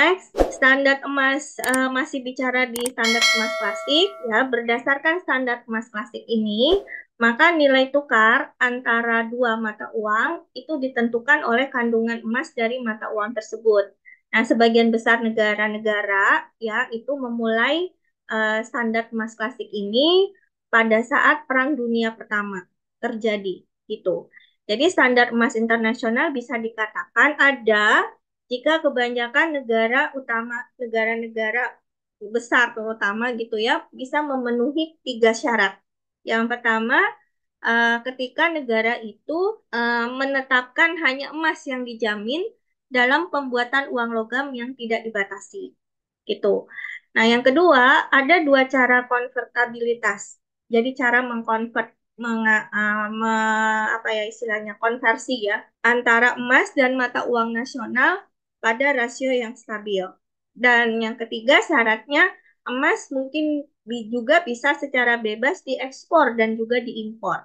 Next, standar emas, masih bicara di standar emas klasik ya. Berdasarkan standar emas klasik ini, maka nilai tukar antara dua mata uang itu ditentukan oleh kandungan emas dari mata uang tersebut. Nah, sebagian besar negara-negara ya itu memulai standar emas klasik ini pada saat Perang Dunia Pertama terjadi gitu. Jadi standar emas internasional bisa dikatakan ada jika kebanyakan negara-negara besar terutama gitu ya bisa memenuhi 3 syarat. Yang pertama, ketika negara itu menetapkan hanya emas yang dijamin dalam pembuatan uang logam yang tidak dibatasi gitu. Nah, yang kedua, ada 2 cara konvertibilitas. Jadi cara mengkonvert apa ya istilahnya konversi ya antara emas dan mata uang nasional pada rasio yang stabil. Dan yang ketiga syaratnya emas mungkin juga bisa secara bebas diekspor dan juga diimpor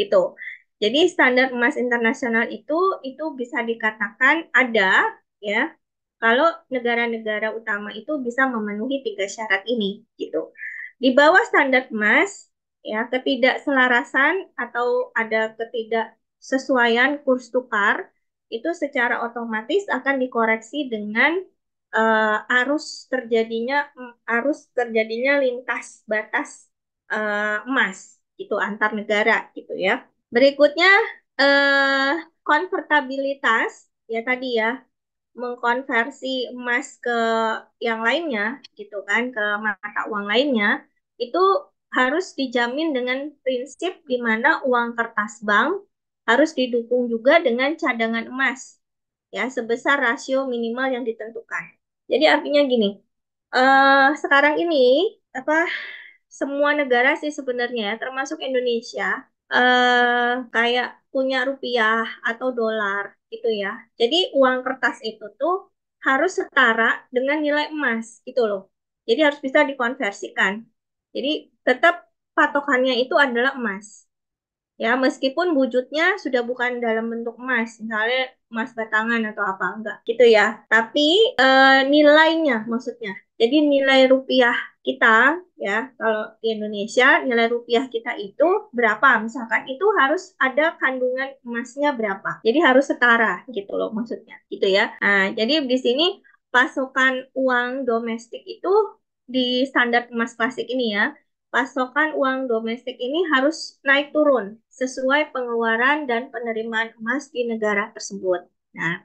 gitu. Jadi standar emas internasional itu bisa dikatakan ada ya kalau negara-negara utama itu bisa memenuhi 3 syarat ini gitu. Di bawah standar emas ya ketidakselarasan atau ada ketidaksesuaian kurs tukar itu secara otomatis akan dikoreksi dengan arus terjadinya lintas batas emas itu antar negara gitu ya. Berikutnya eh, konvertibilitas ya tadi ya mengkonversi emas ke yang lainnya gitu kan ke mata uang lainnya itu harus dijamin dengan prinsip di mana uang kertas bank harus didukung juga dengan cadangan emas ya sebesar rasio minimal yang ditentukan. Jadi artinya gini, sekarang ini apa semua negara sih sebenarnya ya, termasuk Indonesia kayak punya rupiah atau dolar gitu ya. Jadi uang kertas itu tuh harus setara dengan nilai emas gitu loh. Jadi harus bisa dikonversikan. Jadi tetap patokannya itu adalah emas. Ya, meskipun wujudnya sudah bukan dalam bentuk emas, misalnya emas batangan atau apa, enggak gitu ya. Tapi nilainya maksudnya. Jadi nilai rupiah kita ya, kalau di Indonesia nilai rupiah kita itu berapa? Misalkan itu harus ada kandungan emasnya berapa. Jadi harus setara gitu loh maksudnya, gitu ya. Nah, jadi di sini pasokan uang domestik itu di standar emas klasik ini ya pasokan uang domestik ini harus naik turun sesuai pengeluaran dan penerimaan emas di negara tersebut. Nah,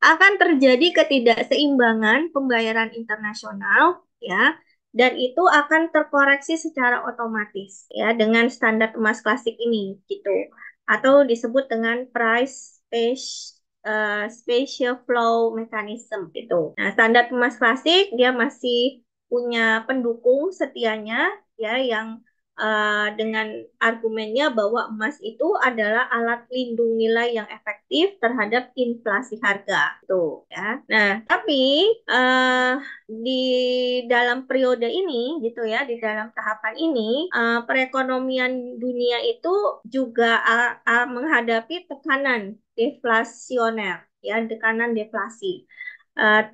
akan terjadi ketidakseimbangan pembayaran internasional ya, dan itu akan terkoreksi secara otomatis ya dengan standar emas klasik ini gitu. Atau disebut dengan spatial flow mechanism gitu. Nah, standar emas klasik dia masih punya pendukung setianya ya yang dengan argumennya bahwa emas itu adalah alat lindung nilai yang efektif terhadap inflasi harga, tuh ya. Nah, tapi eh, di dalam periode ini, gitu ya, di dalam tahapan ini, perekonomian dunia itu juga menghadapi tekanan deflasioner, ya, tekanan deflasi.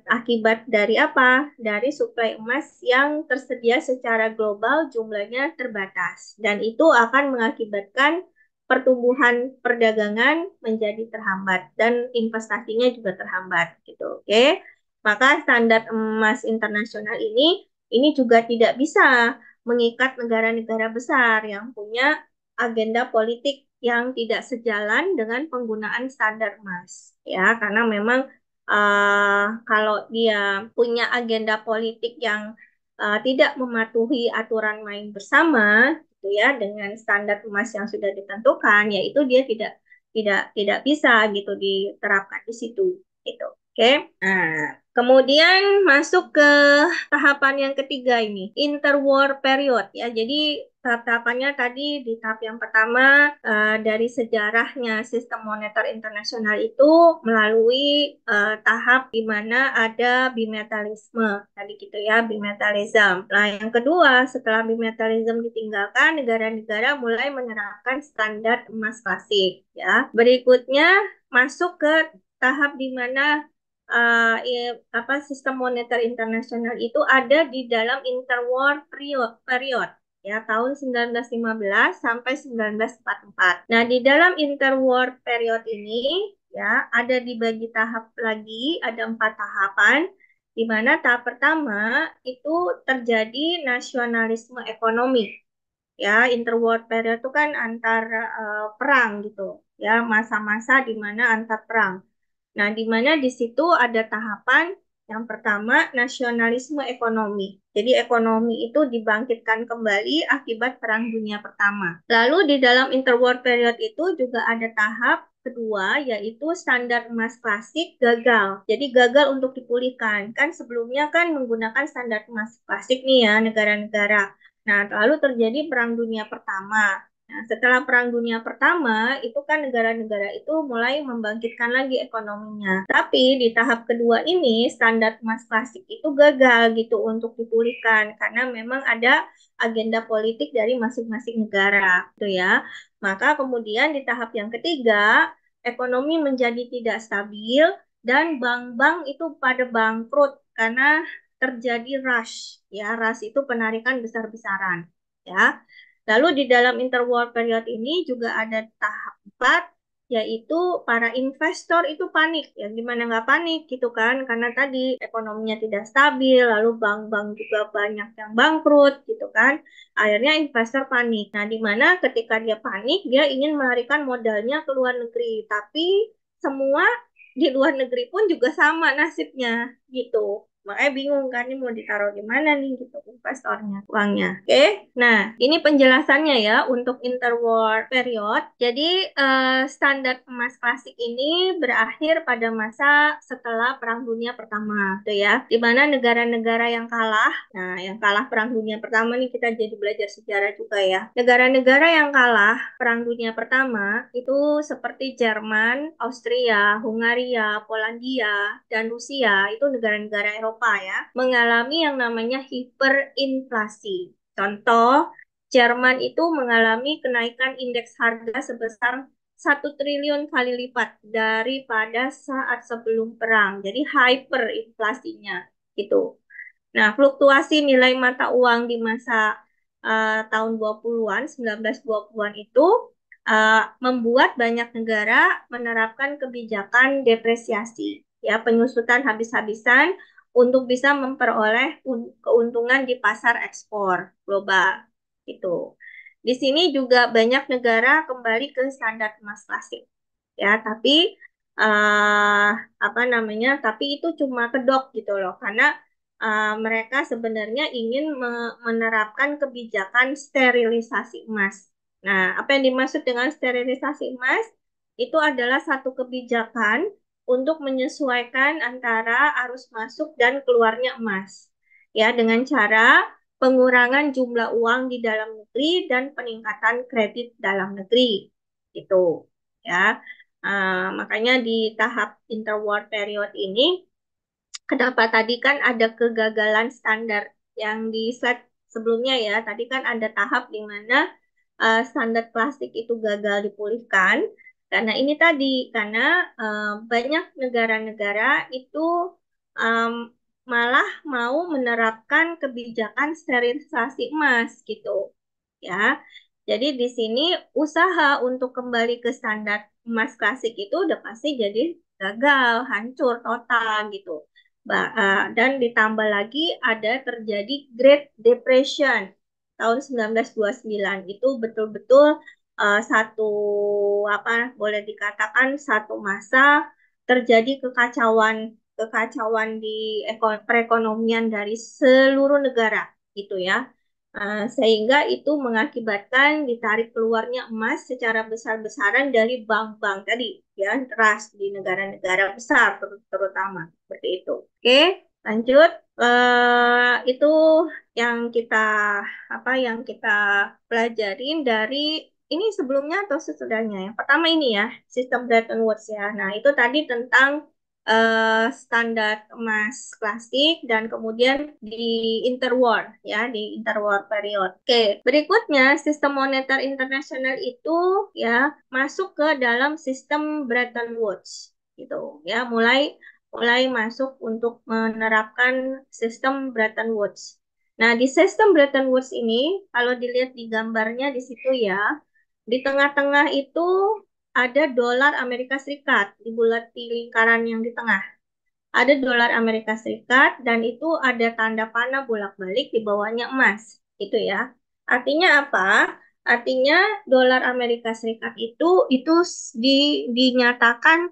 Akibat dari apa? Dari suplai emas yang tersedia secara global jumlahnya terbatas. Dan itu akan mengakibatkan pertumbuhan perdagangan menjadi terhambat dan investasinya juga terhambat gitu. Oke. Maka standar emas internasional ini juga tidak bisa mengikat negara-negara besar yang punya agenda politik yang tidak sejalan dengan penggunaan standar emas ya karena memang kalau dia punya agenda politik yang tidak mematuhi aturan main bersama, gitu ya, dengan standar emas yang sudah ditentukan, yaitu dia tidak bisa gitu diterapkan di situ, gitu. Oke. Nah, kemudian masuk ke tahapan yang ketiga ini, interwar period ya. Jadi tahap-tahapannya tadi di tahap yang pertama dari sejarahnya sistem moneter internasional itu melalui tahap di mana ada bimetallisme tadi gitu ya, bimetallism. Nah, yang kedua setelah bimetallism ditinggalkan, negara-negara mulai menerapkan standar emas klasik ya. Berikutnya masuk ke tahap di mana sistem moneter internasional itu ada di dalam interwar period ya tahun 1915 sampai 1944. Nah, di dalam interwar period ini ya ada dibagi tahap lagi, ada 4 tahapan, di mana tahap pertama itu terjadi nasionalisme ekonomi. Ya, interwar period itu kan antar perang gitu, ya masa-masa di mana antar perang. Nah, di mana di situ ada tahapan yang pertama nasionalisme ekonomi. Jadi ekonomi itu dibangkitkan kembali akibat Perang Dunia Pertama. Lalu di dalam interwar period itu juga ada tahap kedua yaitu standar emas klasik gagal. Jadi gagal untuk dipulihkan. Kan sebelumnya kan menggunakan standar emas klasik nih ya negara-negara. Nah, lalu terjadi Perang Dunia Pertama. Nah, setelah Perang Dunia Pertama, itu kan negara-negara itu mulai membangkitkan lagi ekonominya. Tapi di tahap kedua ini, standar emas klasik itu gagal gitu untuk dipulihkan karena memang ada agenda politik dari masing-masing negara, gitu ya. Maka kemudian di tahap yang ketiga, ekonomi menjadi tidak stabil dan bank-bank itu pada bangkrut karena terjadi rush. Ya, rush itu penarikan besar-besaran. Ya, lalu di dalam interwar period ini juga ada tahap 4, yaitu para investor itu panik. Ya, gimana nggak panik gitu kan? Karena tadi ekonominya tidak stabil, lalu bank-bank juga banyak yang bangkrut gitu kan. Akhirnya investor panik. Nah, di mana ketika dia panik, dia ingin melarikan modalnya ke luar negeri. Tapi semua di luar negeri pun juga sama nasibnya gitu. Makanya bingung kan ini mau ditaruh di mana nih gitu investornya, uangnya. Oke. Nah, ini penjelasannya ya untuk interwar period. Jadi standar emas klasik ini berakhir pada masa setelah Perang Dunia Pertama, tuh ya. Di mana negara-negara yang kalah, nah yang kalah Perang Dunia Pertama nih kita jadi belajar sejarah juga ya. Negara-negara yang kalah Perang Dunia Pertama itu seperti Jerman, Austria, Hungaria, Polandia, dan Rusia, itu negara-negara Eropa ya, mengalami yang namanya hiperinflasi. Contoh, Jerman itu mengalami kenaikan indeks harga sebesar 1 triliun kali lipat daripada saat sebelum perang. Jadi hyperinflasinya gitu. Nah, fluktuasi nilai mata uang di masa tahun 20-an, 1920-an itu membuat banyak negara menerapkan kebijakan depresiasi, ya, penyusutan habis-habisan untuk bisa memperoleh keuntungan di pasar ekspor global. Itu. Di sini juga banyak negara kembali ke standar emas klasik, ya, tapi apa namanya? Tapi itu cuma kedok gitu loh, karena mereka sebenarnya ingin menerapkan kebijakan sterilisasi emas. Nah, apa yang dimaksud dengan sterilisasi emas? Itu adalah satu kebijakan untuk menyesuaikan antara arus masuk dan keluarnya emas. Ya, dengan cara pengurangan jumlah uang di dalam negeri dan peningkatan kredit dalam negeri. Gitu. Ya. Makanya di tahap interwar period ini, kenapa tadi kan ada kegagalan standar yang di slide sebelumnya ya. Tadi kan ada tahap di mana standar plastik itu gagal dipulihkan. Karena ini tadi, karena banyak negara-negara itu em, malah mau menerapkan kebijakan sterilisasi emas gitu. Ya, jadi di sini usaha untuk kembali ke standar emas klasik itu udah pasti jadi gagal, hancur total gitu. Dan ditambah lagi ada terjadi Great Depression tahun 1929 itu betul-betul satu apa boleh dikatakan satu masa terjadi kekacauan kekacauan di perekonomian dari seluruh negara gitu ya. Sehingga itu mengakibatkan ditarik keluarnya emas secara besar-besaran dari bank-bank tadi ya, trust di negara-negara besar terutama seperti itu. Oke, lanjut. Itu yang kita yang kita pelajarin dari ini sebelumnya atau sesudahnya. Yang pertama ini ya, sistem Bretton Woods ya. Nah, itu tadi tentang standar emas klasik dan kemudian di interwar ya, di interwar period. Oke, berikutnya sistem moneter internasional itu ya masuk ke dalam sistem Bretton Woods gitu ya, mulai mulai masuk untuk menerapkan sistem Bretton Woods. Nah, di sistem Bretton Woods ini, kalau dilihat di gambarnya di situ ya, di tengah-tengah itu ada dolar Amerika Serikat, di bulat di lingkaran yang di tengah. Ada dolar Amerika Serikat dan itu ada tanda panah bolak-balik di bawahnya emas, gitu ya. Artinya apa? Artinya dolar Amerika Serikat itu dinyatakan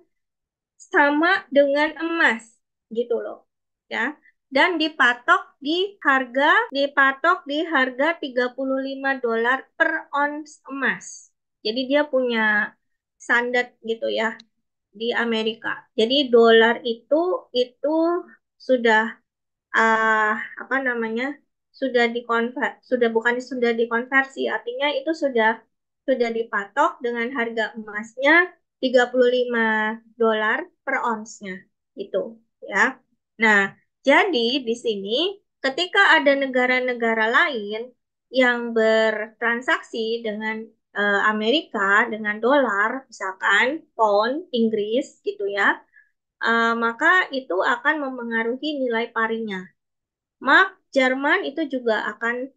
sama dengan emas gitu loh ya, dan dipatok di harga 35 dolar per ons emas. Jadi dia punya standar gitu ya di Amerika. Jadi dolar itu sudah ah apa namanya, sudah dikonversi, artinya itu sudah dipatok dengan harga emasnya 35 dolar per onsnya gitu ya. Nah, jadi di sini ketika ada negara-negara lain yang bertransaksi dengan Amerika dengan dolar, misalkan pound Inggris gitu ya, maka itu akan mempengaruhi nilai parinya. Mark Jerman itu juga akan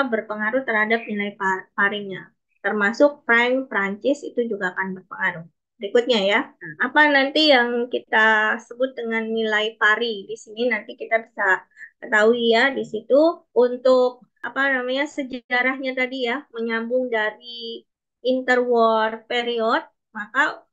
berpengaruh terhadap nilai parinya. Termasuk frank Prancis itu juga akan berpengaruh. Berikutnya ya. Nah, apa nanti yang kita sebut dengan nilai pari? Di sini nanti kita bisa ketahui ya di situ untuk apa namanya sejarahnya tadi ya, menyambung dari interwar period, maka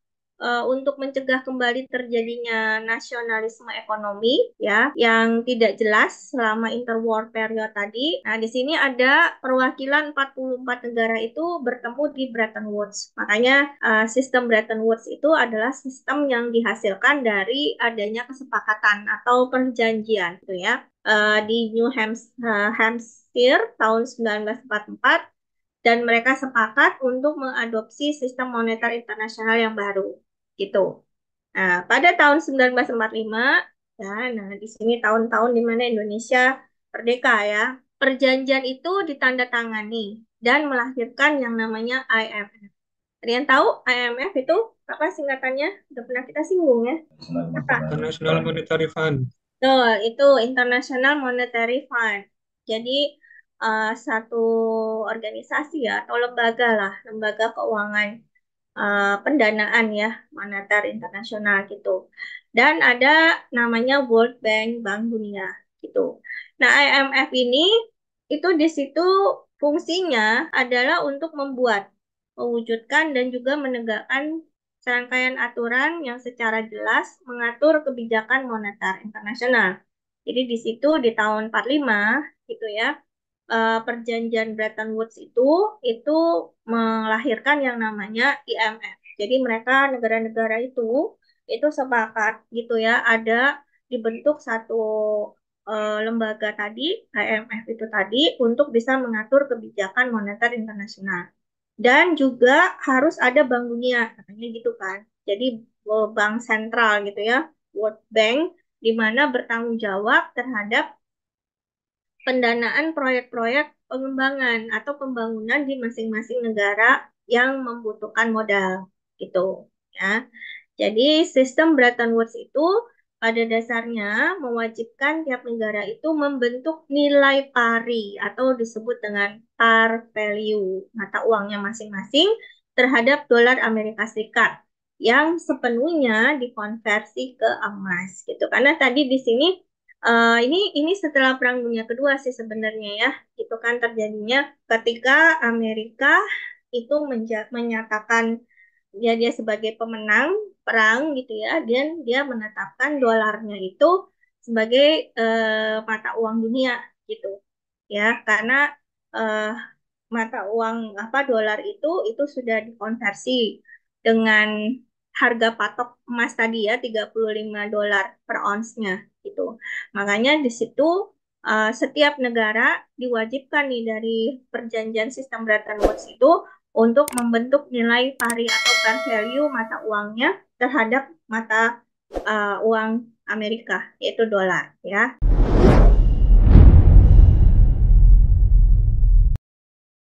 untuk mencegah kembali terjadinya nasionalisme ekonomi ya yang tidak jelas selama interwar period tadi. Nah, di sini ada perwakilan 44 negara itu bertemu di Bretton Woods. Makanya sistem Bretton Woods itu adalah sistem yang dihasilkan dari adanya kesepakatan atau perjanjian gitu ya. Di Hampshire tahun 1944, dan mereka sepakat untuk mengadopsi sistem moneter internasional yang baru gitu. Nah, pada tahun 1945 ya, nah di sini tahun-tahun di mana Indonesia merdeka ya. Perjanjian itu ditandatangani dan melahirkan yang namanya IMF. Kalian tahu IMF itu apa singkatannya? Udah pernah kita singgung ya. Apa? International Monetary Fund. Betul, itu International Monetary Fund. Jadi satu organisasi ya atau lembaga lah, lembaga keuangan pendanaan ya, moneter internasional gitu. Dan ada namanya World Bank, Bank Dunia gitu. Nah, IMF ini itu di situ fungsinya adalah untuk mewujudkan dan juga menegakkan serangkaian aturan yang secara jelas mengatur kebijakan moneter internasional. Jadi di situ di tahun 45 gitu ya, perjanjian Bretton Woods itu melahirkan yang namanya IMF. Jadi mereka negara-negara itu sepakat gitu ya, ada dibentuk satu lembaga tadi, IMF itu tadi, untuk bisa mengatur kebijakan moneter internasional. Dan juga harus ada Bank Dunia, katanya gitu kan. Jadi bank sentral gitu ya, World Bank, di mana bertanggung jawab terhadap pendanaan proyek-proyek pengembangan atau pembangunan di masing-masing negara yang membutuhkan modal gitu ya. Jadi sistem Bretton Woods itu pada dasarnya mewajibkan tiap negara itu membentuk nilai pari atau disebut dengan par value mata uangnya masing-masing terhadap dolar Amerika Serikat yang sepenuhnya dikonversi ke emas gitu. Karena tadi di sini ini setelah Perang Dunia Kedua sih sebenarnya ya, itu kan terjadinya ketika Amerika itu menyatakan dia sebagai pemenang perang gitu ya, dan dia menetapkan dolarnya itu sebagai mata uang dunia gitu ya, karena eh, mata uang apa dolar itu sudah dikonversi dengan harga patok emas tadi ya 35 dolar per onsnya gitu. Makanya di situ setiap negara diwajibkan nih dari perjanjian sistem Bretton Woods itu untuk membentuk nilai pari atau par value mata uangnya terhadap mata uang Amerika yaitu dolar ya.